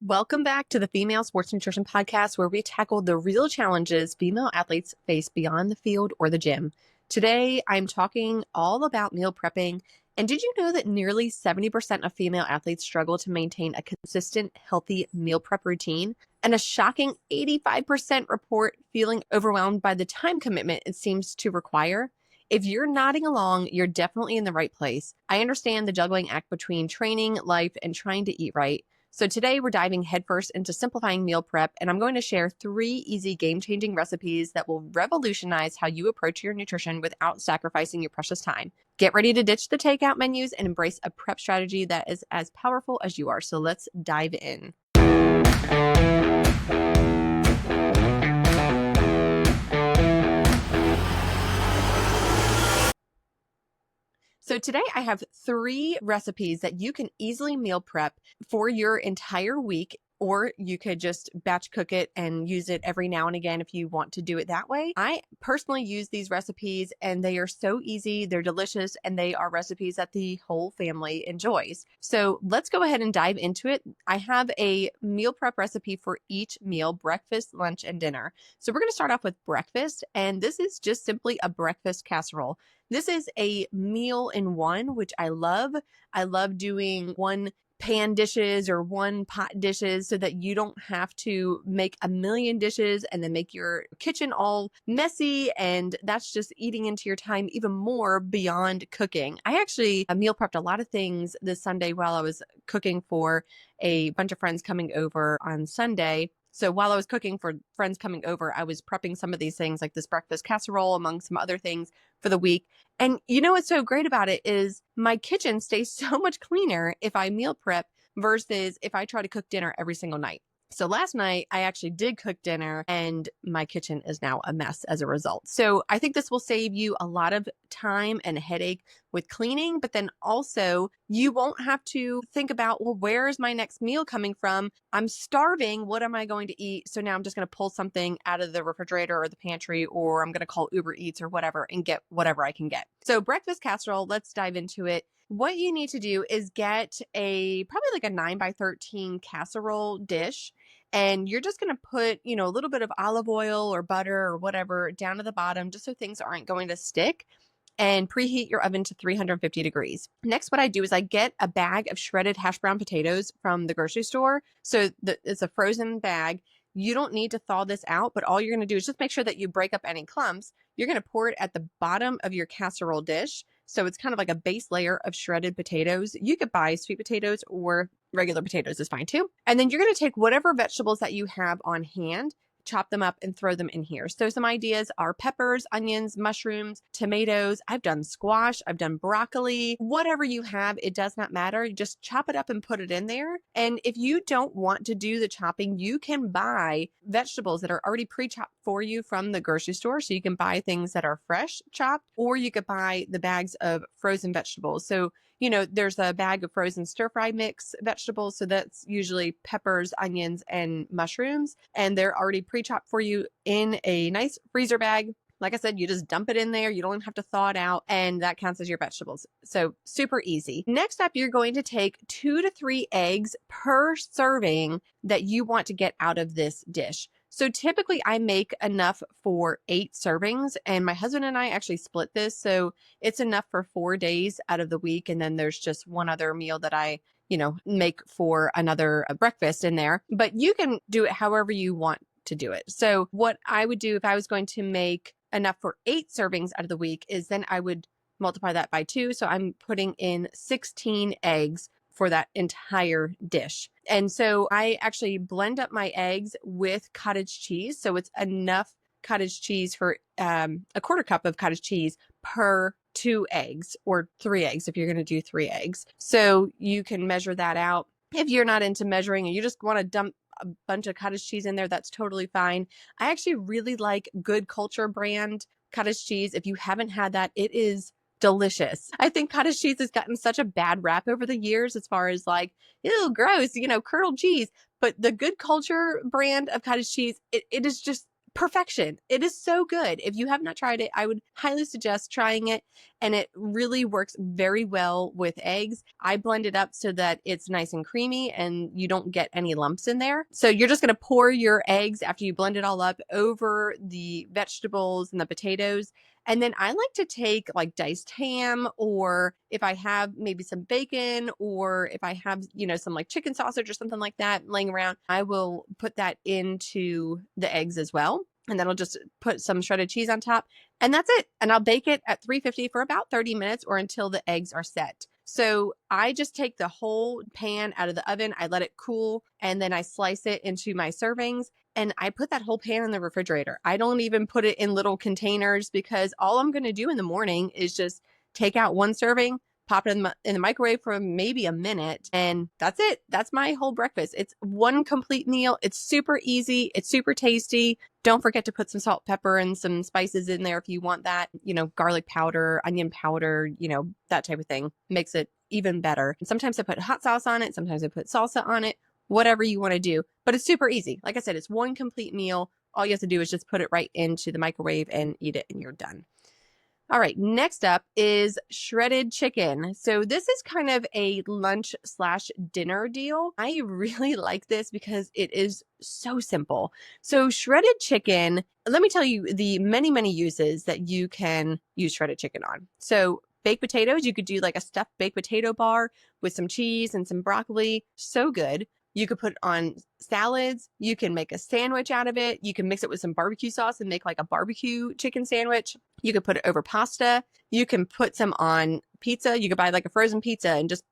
Welcome back to the Female Sports Nutrition Podcast, where we tackle the real challenges female athletes face beyond the field or the gym. Today, I'm talking all about meal prepping. And did you know that nearly 70% of female athletes struggle to maintain a consistent, healthy meal prep routine? And a shocking 85% report feeling overwhelmed by the time commitment it seems to require? If you're nodding along, you're definitely in the right place. I understand the juggling act between training, life, and trying to eat right. So today we're diving headfirst into simplifying meal prep, and I'm going to share 3 easy game-changing recipes that will revolutionize how you approach your nutrition without sacrificing your precious time. Get ready to ditch the takeout menus and embrace a prep strategy that is as powerful as you are. So let's dive in. So today I have 3 recipes that you can easily meal prep for your entire week, or you could just batch cook it and use it every now and again if you want to do it that way. I personally use these recipes and they are so easy, they're delicious, and they are recipes that the whole family enjoys. So let's go ahead and dive into it. I have a meal prep recipe for each meal: breakfast, lunch, and dinner. So we're going to start off with breakfast, and this is just simply a breakfast casserole. This is a meal in one, which I love. I love doing one pan dishes or one pot dishes so that you don't have to make a million dishes and then make your kitchen all messy. And that's just eating into your time even more beyond cooking. I actually meal prepped a lot of things this Sunday while I was cooking for a bunch of friends coming over on Sunday. So while I was cooking for friends coming over, I was prepping some of these things like this breakfast casserole among some other things for the week. And you know what's so great about it is my kitchen stays so much cleaner if I meal prep versus if I try to cook dinner every single night. So last night I actually did cook dinner and my kitchen is now a mess as a result. So I think this will save you a lot of time and headache with cleaning, but then also you won't have to think about, well, where is my next meal coming from? I'm starving. What am I going to eat? So now I'm just going to pull something out of the refrigerator or the pantry, or I'm going to call Uber Eats or whatever and get whatever I can get. So breakfast casserole, let's dive into it. What you need to do is get probably like a 9x13 casserole dish. And you're just going to put, a little bit of olive oil or butter or whatever down to the bottom just so things aren't going to stick, and preheat your oven to 350 degrees. Next, what I do is I get a bag of shredded hash brown potatoes from the grocery store. So it's a frozen bag. You don't need to thaw this out, but all you're going to do is just make sure that you break up any clumps. You're going to pour it at the bottom of your casserole dish. So it's kind of like a base layer of shredded potatoes. You could buy sweet potatoes or regular potatoes is fine too. And then you're going to take whatever vegetables that you have on hand, chop them up and throw them in here. So some ideas are peppers, onions, mushrooms, tomatoes. I've done squash. I've done broccoli. Whatever you have, it does not matter. You just chop it up and put it in there. And if you don't want to do the chopping, you can buy vegetables that are already pre-chopped for you from the grocery store. So you can buy things that are fresh chopped, or you could buy the bags of frozen vegetables. So there's a bag of frozen stir-fry mix vegetables. So that's usually peppers, onions, and mushrooms. And they're already pre-chopped for you in a nice freezer bag. Like I said, you just dump it in there. You don't have to thaw it out, and that counts as your vegetables. So super easy. Next up, you're going to take 2 to 3 eggs per serving that you want to get out of this dish. So typically I make enough for 8 servings, and my husband and I actually split this. So it's enough for 4 days out of the week. And then there's just one other meal that I make for another breakfast in there, but you can do it however you want to do it. So what I would do if I was going to make enough for 8 servings out of the week is then I would multiply that by 2. So I'm putting in 16 eggs for that entire dish. And so I actually blend up my eggs with cottage cheese. So it's enough cottage cheese for a quarter cup of cottage cheese per 2 eggs, or 3 eggs if you're going to do 3 eggs. So you can measure that out. If you're not into measuring and you just want to dump a bunch of cottage cheese in there, that's totally fine. I actually really like Good Culture brand cottage cheese. If you haven't had that, it is delicious. I think cottage cheese has gotten such a bad rap over the years as far as like, ew, gross, curdled cheese. But the Good Culture brand of cottage cheese, it is just perfection. It is so good. If you have not tried it, I would highly suggest trying it. And it really works very well with eggs. I blend it up so that it's nice and creamy and you don't get any lumps in there. So you're just going to pour your eggs after you blend it all up over the vegetables and the potatoes. And then I like to take like diced ham, or if I have maybe some bacon, or if I have, some like chicken sausage or something like that laying around, I will put that into the eggs as well. And then I'll just put some shredded cheese on top, and that's it. And I'll bake it at 350 for about 30 minutes or until the eggs are set. So I just take the whole pan out of the oven, I let it cool, and then I slice it into my servings. And I put that whole pan in the refrigerator. I don't even put it in little containers, because all I'm going to do in the morning is just take out one serving, pop it in the microwave for maybe a minute, and that's it. That's my whole breakfast. It's one complete meal. It's super easy. It's super tasty. Don't forget to put some salt, pepper, and some spices in there if you want that. Garlic powder, onion powder, that type of thing. Makes it even better. And sometimes I put hot sauce on it. Sometimes I put salsa on it. Whatever you want to do. But it's super easy. Like I said, it's one complete meal. All you have to do is just put it right into the microwave and eat it, and you're done. All right, next up is shredded chicken. So this is kind of a lunch/dinner deal. I really like this because it is so simple. So shredded chicken, let me tell you the many, many uses that you can use shredded chicken on. So baked potatoes, you could do like a stuffed baked potato bar with some cheese and some broccoli. So good. You could put it on salads. You can make a sandwich out of it. You can mix it with some barbecue sauce and make like a barbecue chicken sandwich. You could put it over pasta. You can put some on pizza. You could buy like a frozen pizza and just,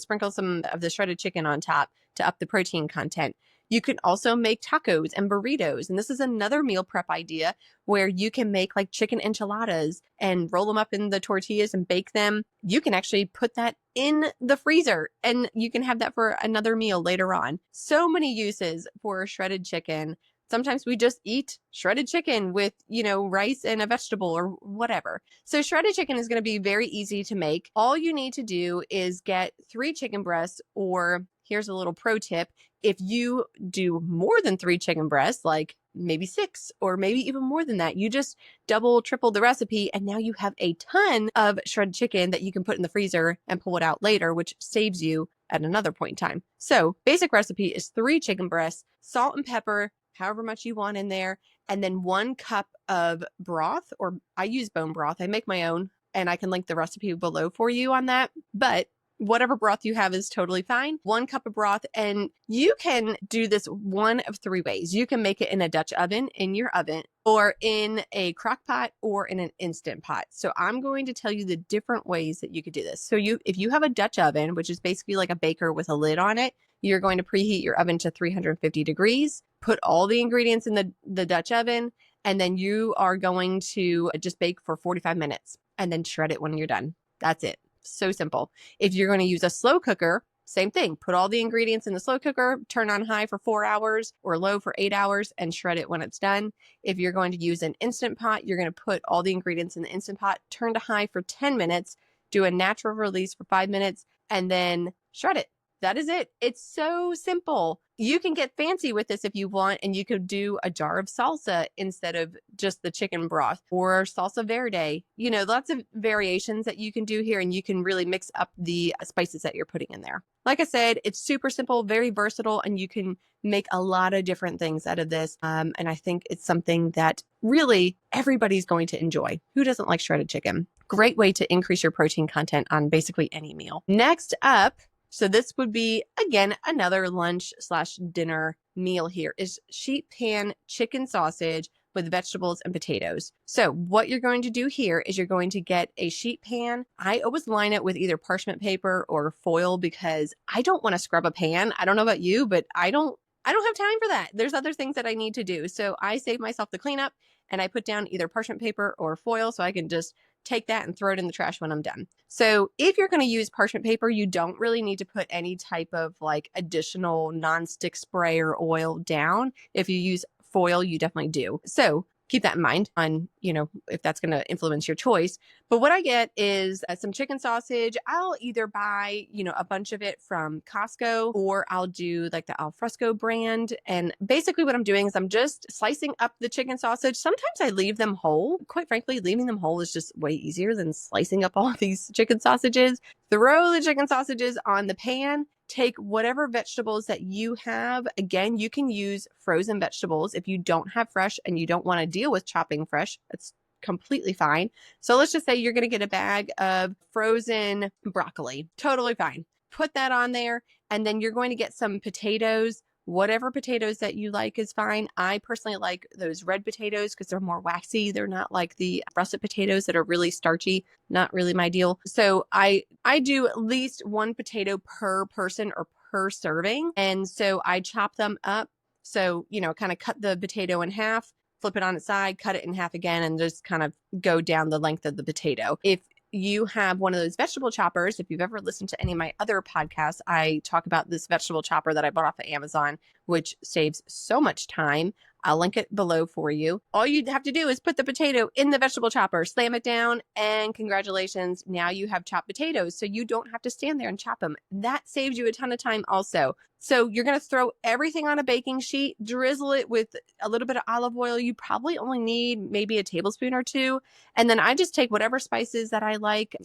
sprinkle some of the shredded chicken on top to up the protein content. You can also make tacos and burritos. And this is another meal prep idea where you can make like chicken enchiladas and roll them up in the tortillas and bake them. You can actually put that in the freezer and you can have that for another meal later on. So many uses for shredded chicken. Sometimes we just eat shredded chicken with, rice and a vegetable or whatever. So shredded chicken is going to be very easy to make. All you need to do is get 3 chicken breasts, or here's a little pro tip. If you do more than 3 chicken breasts, like maybe 6 or maybe even more than that, you just double, triple the recipe. And now you have a ton of shredded chicken that you can put in the freezer and pull it out later, which saves you at another point in time. So basic recipe is 3 chicken breasts, salt and pepper, however much you want in there, and then 1 cup of broth, or I use bone broth. I make my own, and I can link the recipe below for you on that. But whatever broth you have is totally fine. 1 cup of broth, and you can do this one of 3 ways. You can make it in a Dutch oven, in your oven, or in a crock pot, or in an Instant Pot. So I'm going to tell you the different ways that you could do this. So if you have a Dutch oven, which is basically like a baker with a lid on it, you're going to preheat your oven to 350 degrees, put all the ingredients in the Dutch oven, and then you are going to just bake for 45 minutes and then shred it when you're done. That's it. So simple. If you're going to use a slow cooker, same thing. Put all the ingredients in the slow cooker, turn on high for 4 hours or low for 8 hours, and shred it when it's done. If you're going to use an Instant Pot, you're going to put all the ingredients in the Instant Pot, turn to high for 10 minutes, do a natural release for 5 minutes, and then shred it. That is it. It's so simple. You can get fancy with this if you want, and you could do a jar of salsa instead of just the chicken broth, or salsa verde. Lots of variations that you can do here, and you can really mix up the spices that you're putting in there. Like I said, it's super simple, very versatile, and you can make a lot of different things out of this. And I think it's something that really everybody's going to enjoy. Who doesn't like shredded chicken? Great way to increase your protein content on basically any meal. Next up, so this would be, again, another lunch/dinner meal here, is sheet pan chicken sausage with vegetables and potatoes. So what you're going to do here is you're going to get a sheet pan. I always line it with either parchment paper or foil because I don't want to scrub a pan. I don't know about you, but I don't have time for that. There's other things that I need to do. So I save myself the cleanup and I put down either parchment paper or foil so I can just take that and throw it in the trash when I'm done. So if you're going to use parchment paper, you don't really need to put any type of like additional nonstick spray or oil down. If you use foil, you definitely do. So keep that in mind on, if that's going to influence your choice. But what I get is some chicken sausage. I'll either buy, a bunch of it from Costco, or I'll do like the Alfresco brand. And basically what I'm doing is I'm just slicing up the chicken sausage. Sometimes I leave them whole. Quite frankly, leaving them whole is just way easier than slicing up all these chicken sausages. Throw the chicken sausages on the pan. Take whatever vegetables that you have. Again, you can use frozen vegetables if you don't have fresh and you don't want to deal with chopping fresh. That's completely fine. So let's just say you're going to get a bag of frozen broccoli. Totally fine. Put that on there, and then you're going to get some potatoes. Whatever potatoes that you like is fine. I personally like those red potatoes because they're more waxy. They're not like the russet potatoes that are really starchy. Not really my deal. So I do at least one potato per person or per serving. And so I chop them up. So, kind of cut the potato in half, flip it on its side, cut it in half again, and just kind of go down the length of the potato. If you have one of those vegetable choppers, if you've ever listened to any of my other podcasts, I talk about this vegetable chopper that I bought off of Amazon, which saves so much time. I'll link it below for you. All you have to do is put the potato in the vegetable chopper, slam it down, and congratulations, now you have chopped potatoes. So you don't have to stand there and chop them. That saves you a ton of time also. So you're going to throw everything on a baking sheet, drizzle it with a little bit of olive oil. You probably only need maybe a tablespoon or two. And then I just take whatever spices that I like,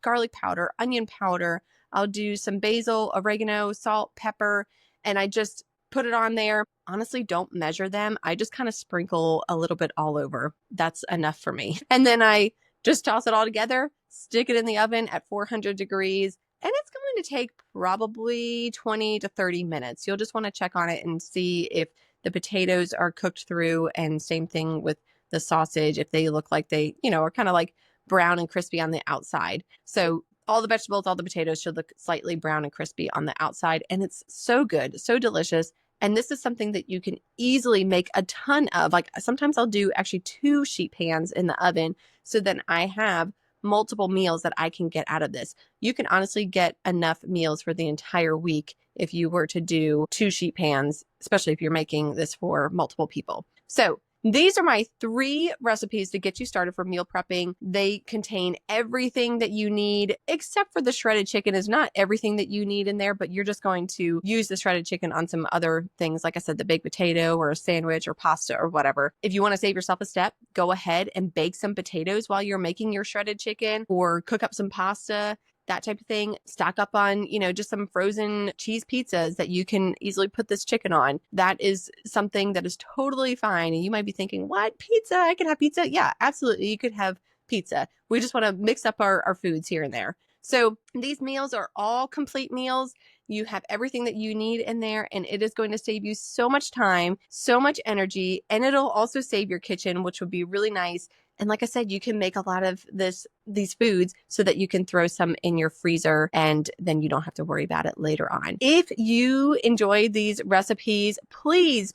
garlic powder, onion powder. I'll do some basil, oregano, salt, pepper, and I just put it on there. Honestly, don't measure them. I just kind of sprinkle a little bit all over. That's enough for me. And then I just toss it all together, stick it in the oven at 400 degrees, and it's going to take probably 20 to 30 minutes. You'll just want to check on it and see if the potatoes are cooked through, and same thing with the sausage, if they look like they, are kind of like brown and crispy on the outside. So all the vegetables, all the potatoes should look slightly brown and crispy on the outside. And it's so good, so delicious. And this is something that you can easily make a ton of. Like sometimes I'll do actually 2 sheet pans in the oven, so then I have multiple meals that I can get out of this. You can honestly get enough meals for the entire week if you were to do 2 sheet pans, especially if you're making this for multiple people. So these are my 3 recipes to get you started for meal prepping. They contain everything that you need, except for the shredded chicken is not everything that you need in there, but you're just going to use the shredded chicken on some other things. Like I said, the baked potato or a sandwich or pasta or whatever. If you want to save yourself a step, go ahead and bake some potatoes while you're making your shredded chicken, or cook up some pasta, that type of thing. Stock up on, just some frozen cheese pizzas that you can easily put this chicken on. That is something that is totally fine. And you might be thinking, what, pizza? I can have pizza? Yeah, absolutely. You could have pizza. We just want to mix up our foods here and there. So these meals are all complete meals. You have everything that you need in there, and it is going to save you so much time, so much energy, and it'll also save your kitchen, which would be really nice. And like I said, you can make a lot of these foods so that you can throw some in your freezer, and then you don't have to worry about it later on. If you enjoyed these recipes, please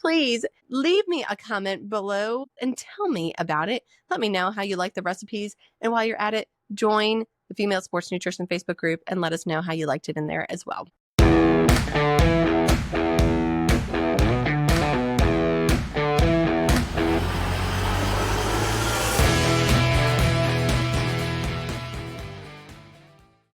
leave me a comment below and tell me about it. Let me know how you like the recipes. And while you're at it, join the Female Sports Nutrition Facebook group and let us know how you liked it in there as well.